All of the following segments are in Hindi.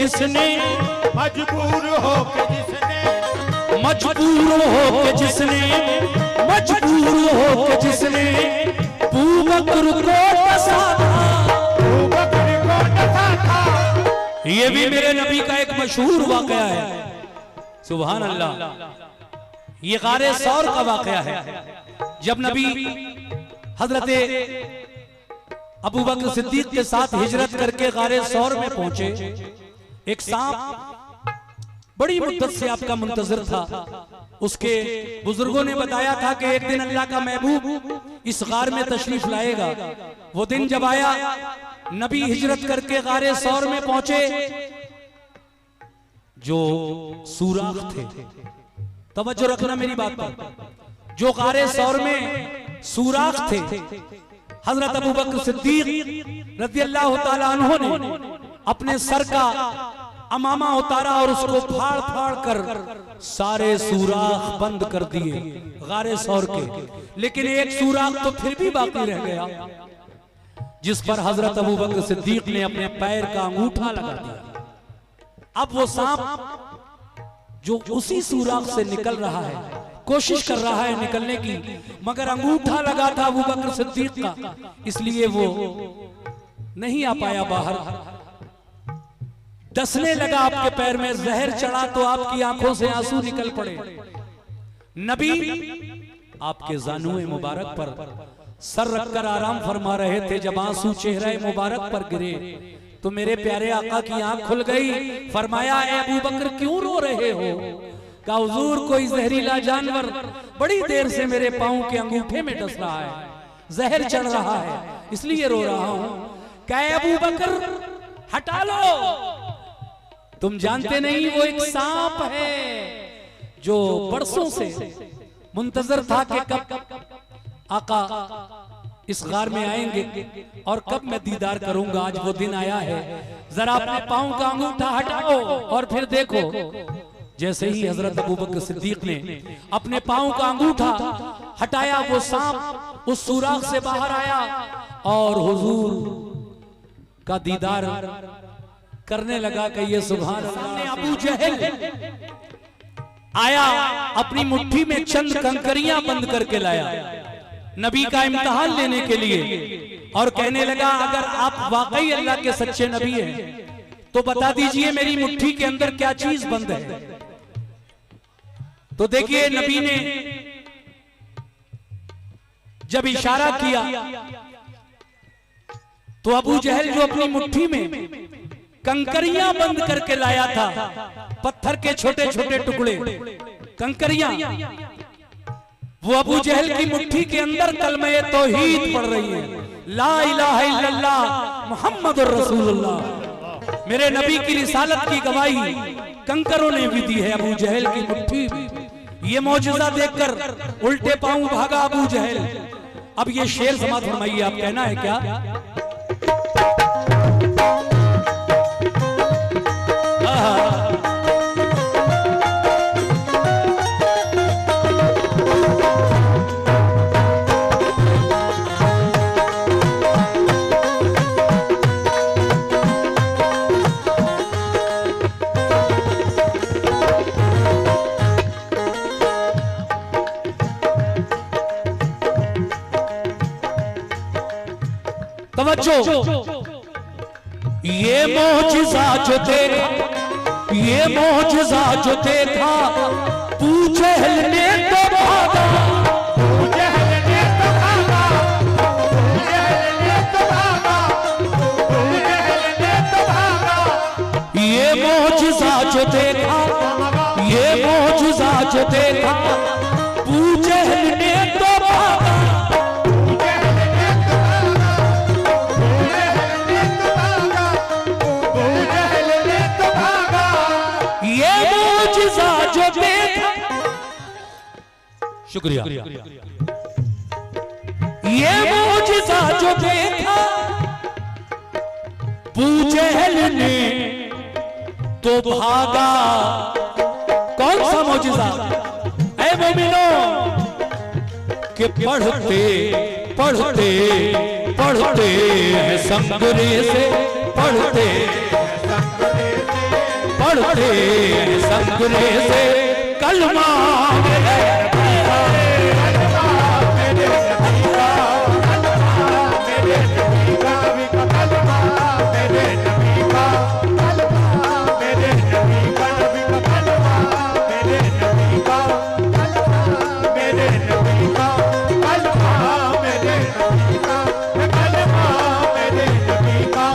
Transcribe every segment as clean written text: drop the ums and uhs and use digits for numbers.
जिसने, मजबूर हो के जिसने, मजबूर हो के जिसने, मजबूर हो के जिसने अबू बकर को डसा था, अबू बकर को डसा था। ये भी मेरे नबी का एक मशहूर वाकया है। सुभान अल्लाह। ये गारे सौर का वाकया है। जब नबी हजरते अबू बकर सिद्दीक के साथ हिजरत करके गारे सौर में पहुंचे, एक सांप बड़ी मुद्दत से आपका मुंतजर था। उसके बुजुर्गों ने बताया था कि एक दिन अल्लाह का महबूब इस गार में तशरीफ लाएगा। वो दिन जब आया, नबी हिजरत करके गारे सौर में पहुंचे, जो सुराख थे, तवज्जो रखना मेरी बात पर, जो गारे सौर में सुराख थे, हजरत अबू बकर सिद्दीक रज़ियल्लाहु ताला अन्हु ने अपने सर का अमामा उतारा और उसको फाड़ फाड़ कर सारे सुराख बंद कर दिए गारे सौर के। लेकिन एक सुराख तो फिर भी बाकी रह गया, जिस पर हजरत अबू बकर सिद्दीक ने अपने पैर का अंगूठा लगा दिया। अब वो सांप जो उसी सुराख से निकल रहा है, कोशिश कर रहा है निकलने की, मगर अंगूठा लगा था अबू बकर सिद्दीक का, इसलिए वो नहीं आ पाया बाहर। डसने लगा आपके पैर में, जहर चढ़ा तो आपकी आंखों से आंसू निकल पड़े। नबी आपके जानुए मुबारक पर सर रखकर आराम फरमा रहे थे। जब आंसू चेहरे मुबारक पर गिरे तो मेरे प्यारे आका की आंख खुल गई। फरमाया, ए अबू बकर क्यों रो रहे हो? कहा, हुजूर कोई जहरीला जानवर बड़ी देर से मेरे पांव के अंगूठे में डस रहा है, जहर चढ़ रहा है, इसलिए रो रहा हूं। कहा, अबू बकर हटा लो, तुम जानते नहीं वो एक सांप है जो बरसों से मुंतजर था कि कब आका इस गार में आएंगे और कब मैं दीदार करूंगा। आज वो दिन आया है, जरा अपने पांव का अंगूठा हटाओ और फिर देखो। जैसे ही हजरत अबू बकर सिद्दीक ने अपने पांव का अंगूठा हटाया, वो सांप उस सुराख से बाहर आया और हुजूर का दीदार करने लगा। कि ये सुभान अल्लाह। अबू जहल आया, अपनी मुट्ठी में चंद कंकरियां बंद करके लाया नबी का इम्तिहान लेने के लिए, और कहने लगा, अगर आप वाकई अल्लाह के सच्चे नबी हैं तो बता दीजिए मेरी मुट्ठी के अंदर क्या चीज बंद है। तो देखिए, नबी ने जब इशारा किया तो अबू जहल जो अपनी मुट्ठी में कंकरियां बंद करके लाया था, पत्थर के छोटे छोटे टुकड़े कंकरियां, वो अबू जहल की मुट्ठी के अंदर कलमे तौहीद पढ़ रही है, ला इलाहा इल्लल्लाह मुहम्मदुर रसूलुल्लाह। मेरे नबी की रिसालत की गवाही कंकरों ने भी दी है अबू जहल की मुट्ठी में। ये मौजूदा देखकर उल्टे पांव भागा अबू जहल। अब ये शेर समाप्त फरमाइए, आप कहना है क्या? ये मौजिज़ा जो देखा, ये मौजिज़ा जो देखा, अबू जहल ने तो भागा, अबू जहल ने तो भागा, अबू जहल ने तो भागा, अबू जहल ने तो भागा। ये मौजिज़ा जो देखा, ये मौजिज़ा जो देखा, अबू जहल ने तो भागा, शुक्रिया। ये मौजिज़ा जो देखा अबू जहल ने तो भागा। कौन सा मौजिज़ा? ऐ मोमिनो कि पढ़ते पढ़ते पढ़ते हैं संगरे से, पढ़ते पढ़ते हैं संगरे से कलमा मेरे नबी का, मेरे नबी का मेरे नबी का कलमा, मेरे नबी का कलमा, मेरे नबी का कलमा, मेरे नबी का कलमा, मेरे नबी का कलमा, मेरे नबी का कलमा, मेरे नबी का कलमा, मेरे नबी का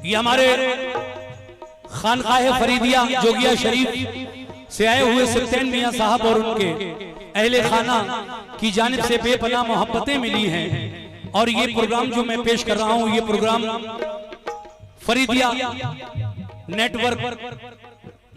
ये हमारे खानकाहे फरीदिया जोगिया शरीफ से आए हुए सुल्तान मियां साहब और उनके अहले खाना की जानिब से बेपनाह मोहब्बतें मिली हैं। और ये प्रोग्राम जो मैं पेश कर रहा हूं, ये प्रोग्राम फरीदिया नेटवर्क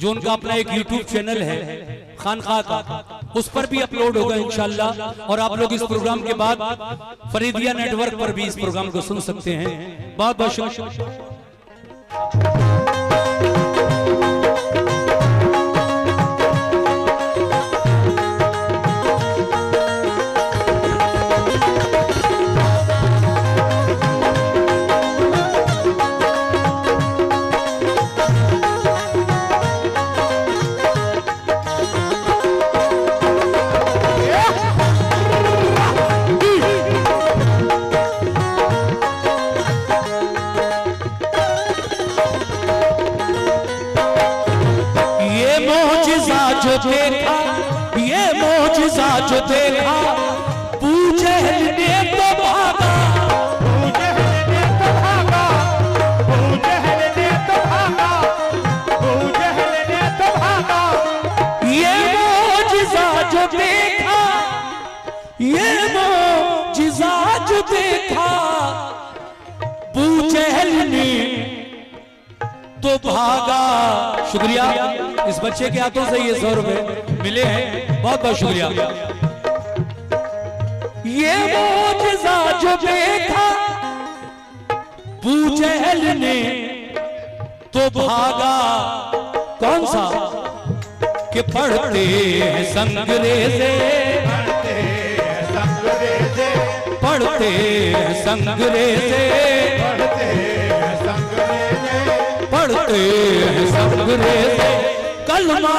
जो उनका अपना एक यूट्यूब चैनल है खानकाह का, उस पर भी अपलोड होगा इंशाअल्लाह। और आप लोग इस प्रोग्राम के बाद फरीदिया नेटवर्क पर भी इस प्रोग्राम को सुन सकते हैं। बहुत बहुत शुक्रिया। देखा ये मोजिज़ा जो देखा बूजहल ने तो भागा, बूजहल ने तो भागा, बूजहल ने तो भागा, बूजहल ने तो भागा। ये मोजिज़ा जो देखा, ये मोजिज़ा जो देखा बूजहल ने तो भागा। शुक्रिया, इस बच्चे के हाथों से ये 100 रुपए मिले हैं, बहुत बहुत शुक्रिया। ये मोजिज़ा जो देखा बूजहल ने तो भागा, कौन सा कि पढ़ते हैं संगरेज़े, पढ़ते हैं संगरेज़े, पढ़ते हैं संगरेज़े, पढ़ते हैं संगरेज़े, पढ़ते हैं संगरेज़े कलमा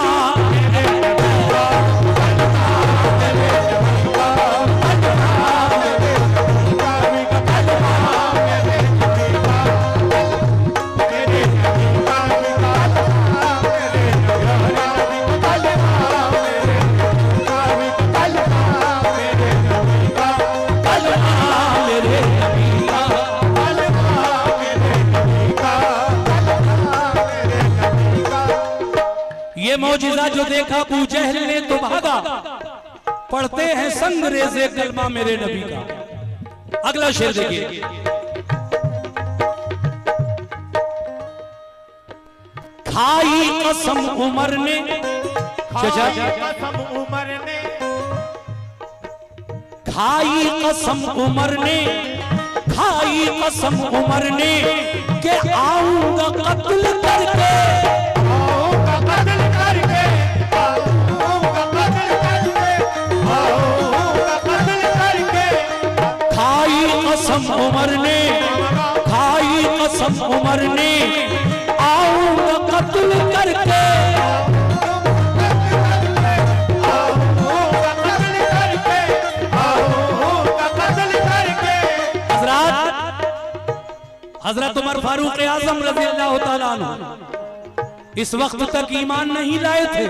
ये मौजिज़ा जो देखा बूजहल ने तो भागा, पढ़ते हैं संगरेज़े कलमा मेरे नबी का। अगला शेर देखिए, खाई कसम उमर ने, कसम उमर ने, खाई कसम उमर ने, खाई कसम उमर ने के आऊंगा कत्ल करके, आऊंगा कत्ल करके, आऊंगा कत्ल करके, आऊंगा कत्ल करके। खाई कसम उमर ने, खाई कसम उमर ने आऊंगा कत्ल करके। हजरत उमर फारूक आजम रज़ी अल्लाह तआला अन्हु इस वक्त तक ईमान नहीं लाए थे,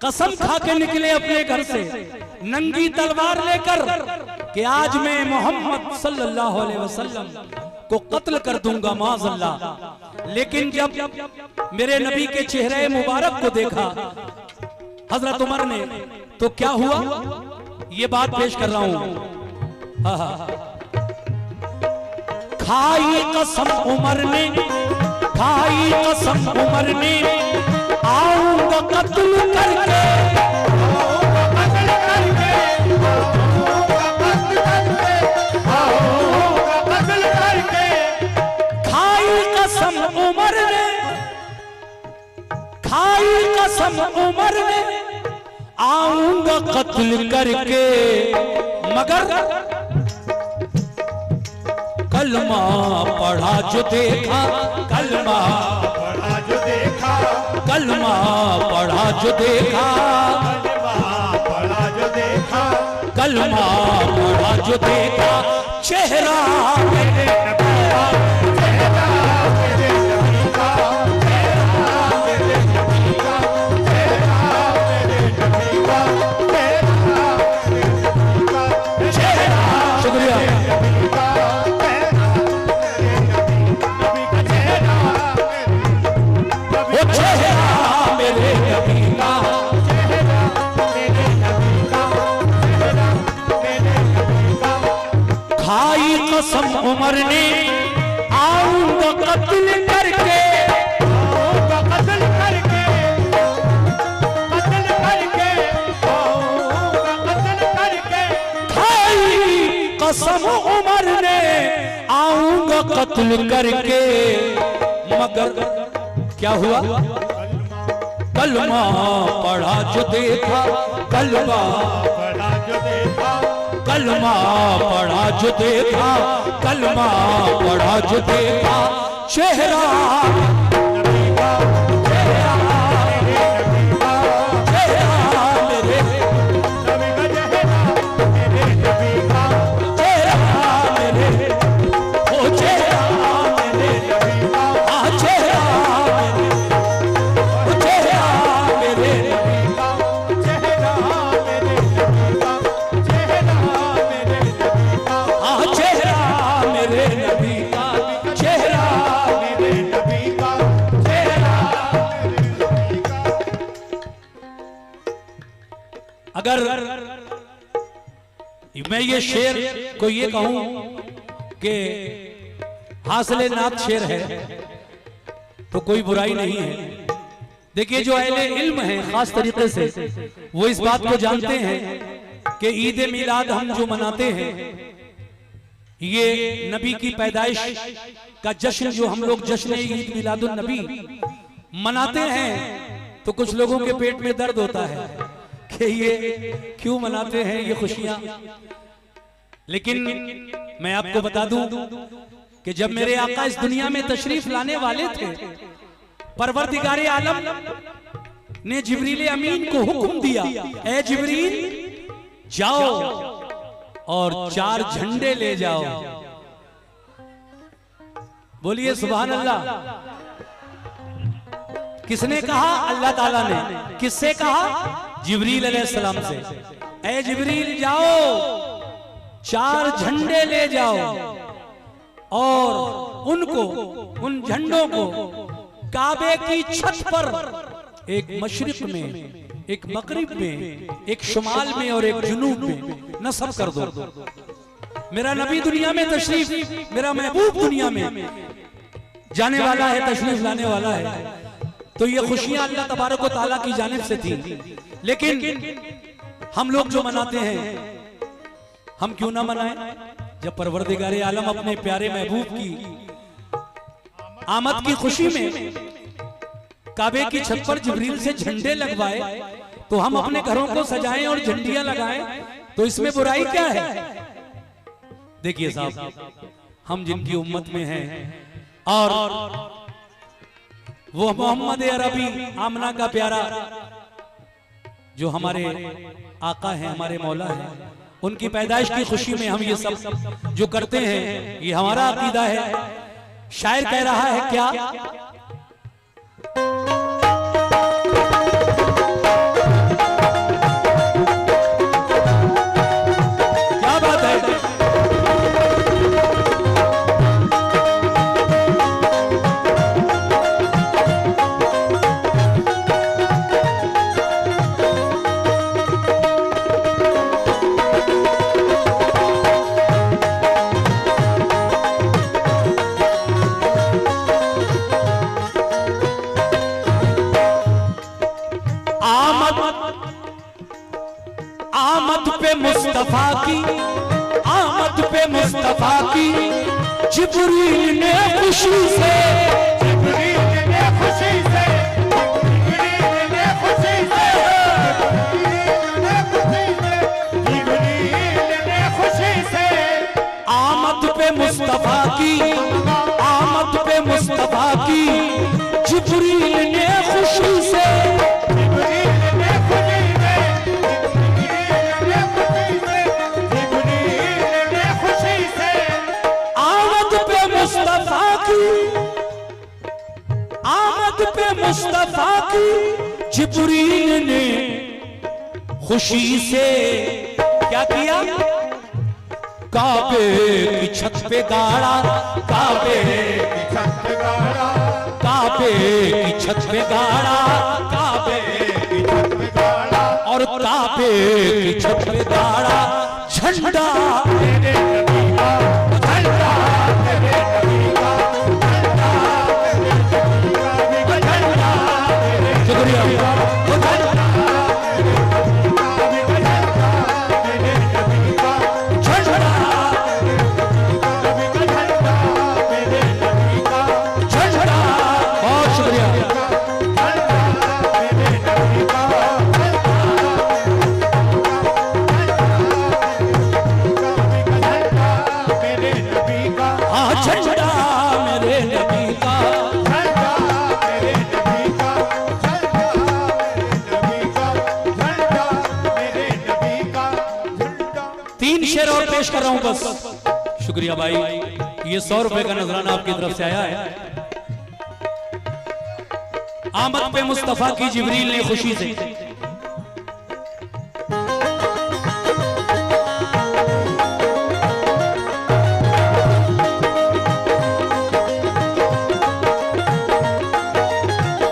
कसम खा के निकले अपने घर से नंगी तलवार लेकर कि आज मैं मोहम्मद सल्लल्लाहु अलैहि वसल्लम को कत्ल कर दूंगा माज़अल्लाह। लेकिन जब मेरे नबी के चेहरे मुबारक को देखा हजरत उमर ने तो क्या हुआ, ये बात पेश कर रहा हूं। खाई कसम उमर ने, खाई कसम उमर ने आऊंगा कत्ल करके, कसम उमर ने आऊंगा कत्ल करके, मगर कलमा पढ़ा जो देखा, कलमा पढ़ा जो देखा, कलमा पढ़ा जो देखा, पढ़ा जो देखा, कलमा पढ़ा जो देखा, चेहरा मेरे नबी का, चेहरा मेरे नबी का, चेहरा मेरे नबी का, चेहरा मेरे नबी का, चेहरा मेरे नबी का, चेहरा। शुक्रिया। नबी का, चेहरा मेरे नबी का, चेहरा वो चेहरा मेरे नबी का, चेहरा मेरे नबी का, चेहरा मेरे नबी का। खाई कसम उमर ने आऊंगा कत्ल करके, आऊंगा कत्ल करके, कत्ल करके, आऊंगा कत्ल करके, खाई कसम उमर ने आऊंगा कत्ल करके, मगर क्या हुआ? कलमा पढ़ा जो देखा, कलमा पढ़ा जो देखा, कलमा पढ़ा जो देखा, कलमा पढ़ा जो देखा, चेहरा नबी का, चेहरा मेरे नबी का, चेहरा मेरे नबी का चेहरा, मेरे नबी का, चेहरा मेरे, ओ चेहरा मेरे, नबी का, आ चेहरा मेरे, ओ चेहरा मेरे, चेहरा मेरे नबी का, चेहरा मेरे नबी का, आ चेहरा मेरे नबी का, चेहरा मेरे नबी का, चेहरा मेरे नबी का। अगर मैं ये शेर को ये कहूं कि हासिले नात शेर है तो कोई बुराई नहीं है। देखिए जो अहले इल्म है खास तरीके से वो इस बात को जानते हैं कि ईद मिलाद हम जो मनाते हैं ये नबी की पैदाइश का जश्न जो हम लोग जश्न ईद मिलादुन नबी मनाते हैं तो कुछ लोगों के पेट में दर्द होता है कि ये क्यों मनाते हैं ये खुशियां। लेकिन मैं आपको बता दूं कि जब मेरे आका इस दुनिया में तशरीफ लाने वाले थे, परवरदिगारे आलम ने जिब्रील अमीन को हुक्म दिया, ए जिब्रील जाओ और 4 झंडे ले जाओ। बोलिए सुभान अल्लाह। किसने कहा? अल्लाह ताला ने। किससे कहा? जिब्रील अलैहिस्सलाम से। ए जिब्रील जाओ 4 झंडे ले जाओ और उनको, उन झंडों को काबे की छत पर एक मशरिक में, एक मगरिब में, एक शुमाल में और एक जुनूब में नस्ब कर दो। मेरा नबी दुनिया में तशरीफ, मेरा महबूब दुनिया में जाने वाला है, तशरीफ लाने वाला है, तो ये खुशियां अल्लाह तबारक व तआला की जानिब से थी। लेकिन हम लोग जो मनाते हैं हम क्यों ना मनाएं? जब परवरदिगारे आलम अपने प्यारे महबूब की आमद की खुशी में काबे की छत पर जिब्रील से झंडे लगवाए तो हम अपने घरों को सजाएं और झंडियां लगाएं, तो इसमें बुराई क्या है? देखिए साहब, हम जिनकी उम्मत में हैं और वो मोहम्मद अरबी आमना का प्यारा जो हमारे आका है, हमारे मौला है, उनकी पैदाइश की खुशी में हम ये सब जो करते हैं ये हमारा अकीदा है। शायर कह रहा है क्या? क्या बात है? आमद पे मुस्तफा की, आमद पे मुस्तफा की जिब्रील ने खुशी से, जिब्रील ने खुशी से, जिब्रील ने मुस्तफा की, आमद पे मुस्तफा की जिब्रील ने खुशी से, आमद पे मुस्तफा की, आमद पे मुस्तफा की जिब्रील ने खुशी से क्या किया? काबे की छत पे गाड़ा, काबे की छत पे गाड़ा, काबे की छत पे गाड़ा, काबे की छत पे गाड़ा, और काबे की छत पे गाड़ा झंडा मेरे नबी का, झंडा मेरे नबी का, झंडा मेरे नबी का, झंडा मेरे, शुक्रिया, कर रहा हूं बस। शुक्रिया भाई, ये 100 रुपए का नजराना आपकी तरफ से आया है। आमद पे मुस्तफा की जिब्रील ने खुशी से,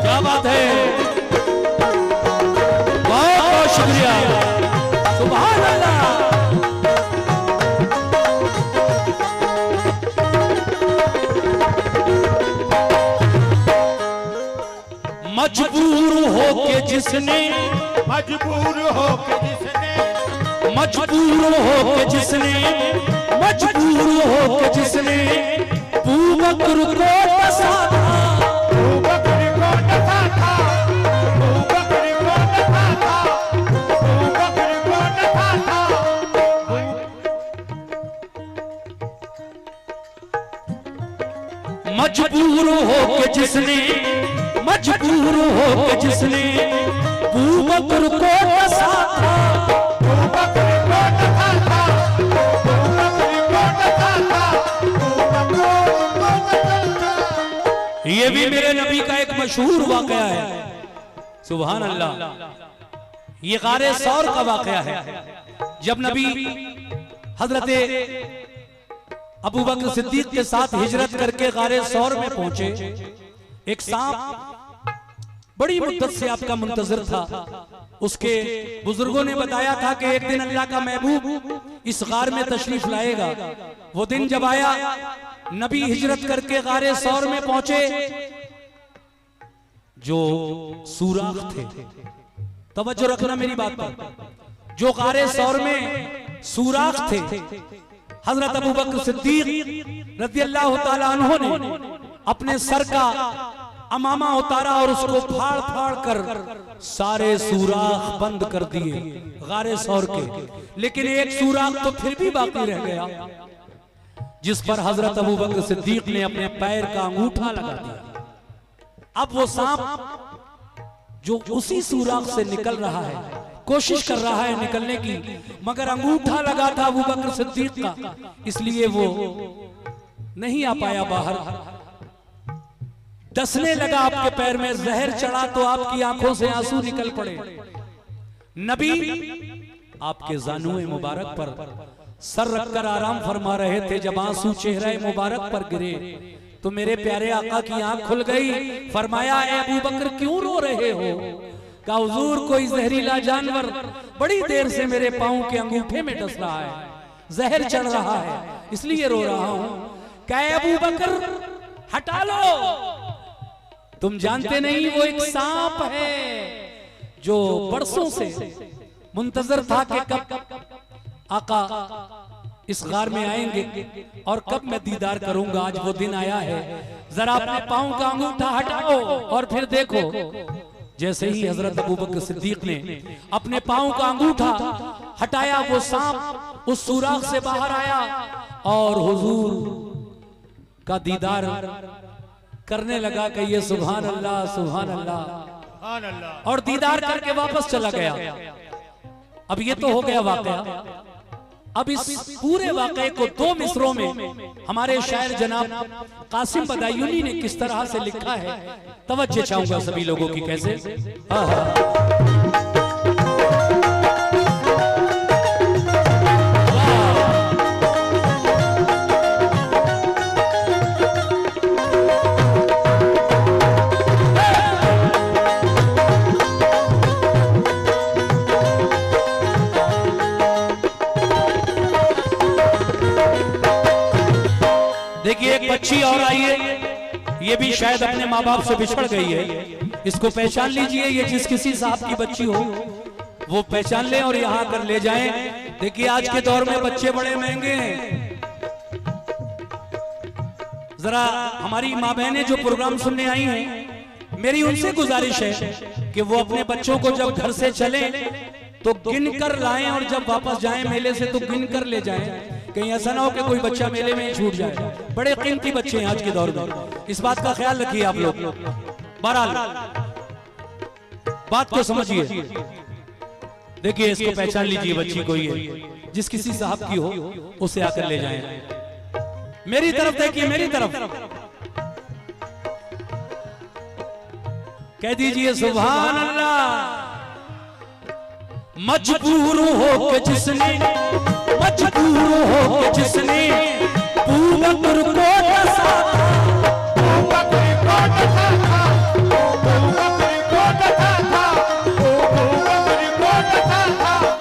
क्या बात है, बहुत बहुत शुक्रिया, सुभान अल्लाह। मजबूर हो के जिसने, मजबूर हो के जिसने, मजबूर हो के जिसने, मजबूर हो के जिसने अबू बकर को डसा था, अबू बकर को डसा था, अबू बकर को डसा था, अबू बकर को डसा था। मजबूर हो के जिसने, मजबूर हो के जिसने अबू बकर को डसा था, अबू बकर को डसा था, अबू बकर को डसा था, अबू बकर को डसा था। ये भी मेरे नबी का एक मशहूर वाकया है, सुभान अल्लाह। ये गारे सौर का वाकया है, जब नबी हजरत अबू बकर सिद्दीक के साथ हिजरत करके गारे सौर में पहुंचे। एक सांप बड़ी मुद्दत से आपका मुंतजर था। उसके बुजुर्गों ने बताया था कि एक दिन अल्लाह का महबूब इस गार में तशरीफ लाएगा। वो दिन जब आया, नबी हिजरत करके गारे सौर में पहुंचे। जो सुराख थे, तवज्जो रखना मेरी बात पर, जो गारे सौर में सुराख थे, हजरत अबू बकर सिद्दीक रज़ियल्लाहु ताला अन्हु ने अपने सर का अमामा उतारा और उसको फाड़ फाड़ कर सारे सुराख बंद कर दिए गारे सौर के। लेकिन एक सुराख तो फिर भी बाकी रह गया, जिस पर हजरत अबू बकर सिद्दीक ने अपने पैर का अंगूठा लगा दिया। अब वो सांप जो उसी सुराख से निकल रहा है, कोशिश कर रहा है निकलने की, मगर अंगूठा लगा था अबू बकर सिद्दीक का, इसलिए वो नहीं आ पाया बाहर। डसने लगा आपके पैर में, जहर चढ़ा तो आपकी आंखों से आंसू निकल पड़े। नबी आपके जानुए मुबारक पर सर रखकर आराम फरमा रहे थे। जब आंसू चेहरे मुबारक पर गिरे तो मेरे प्यारे आका की आंख खुल गई। फरमाया, ए अबू बकर क्यों रो रहे हो? कहा, हुजूर कोई जहरीला जानवर बड़ी देर से मेरे पांव के अंगूठे में डस रहा है, जहर चढ़ रहा है, इसलिए रो रहा हूं। कहा, अबू बकर हटा लो, तुम जानते नहीं वो एक सांप है जो बरसों से मुंतजर था कि कब आका इस गार में आएंगे और कब मैं दीदार करूंगा। आज वो दिन आया है, जरा अपने पांव का अंगूठा हटाओ और फिर देखो। जैसे ही हजरत अबू बकर सिद्दीक ने अपने पांव का अंगूठा हटाया, वो सांप उस सुराख से बाहर आया और हुजूर का दीदार करने लगा कि ये सुभान अल्लाह सुभान अल्लाह, और दीदार करके वापस चला गया। अब ये तो हो गया वाकया। अब इस पूरे वाकये को 2 मिसरों में हमारे शायर जनाब कासिम बदायूनी ने किस तरह से लिखा है, तवज्जो चाहूंगा सभी लोगों की। कैसे? देखिए एक बच्ची और आई है, ये भी शायद अपने माँ बाप से बिछड़ गई है। इसको पहचान लीजिए, ये जिस किसी साहब की बच्ची हो वो पहचान ले और यहाँ कर ले जाएं। देखिए आज के दौर में बच्चे बड़े महंगे हैं। जरा हमारी माँ बहनें जो प्रोग्राम सुनने आई हैं, मेरी उनसे गुजारिश है कि वो अपने बच्चों को जब घर से चले तो गिन कर लाएं और जब वापस जाएं मेले से तो गिन कर ले जाएं। कहीं ऐसा ना हो कि कोई बच्चा मेले में छूट जाए। बड़े कीमती बच्चे हैं आज के दौर में, इस बात का ख्याल रखिए आप लोग। बहरहाल बात को समझिए। देखिए इसको पहचान लीजिए, बच्ची को ये जिस किसी साहब की हो उसे आकर ले जाएं। मेरी तरफ देखिए, मेरी तरफ कह दीजिए सुभान अल्लाह। मजबूर हो के जिसने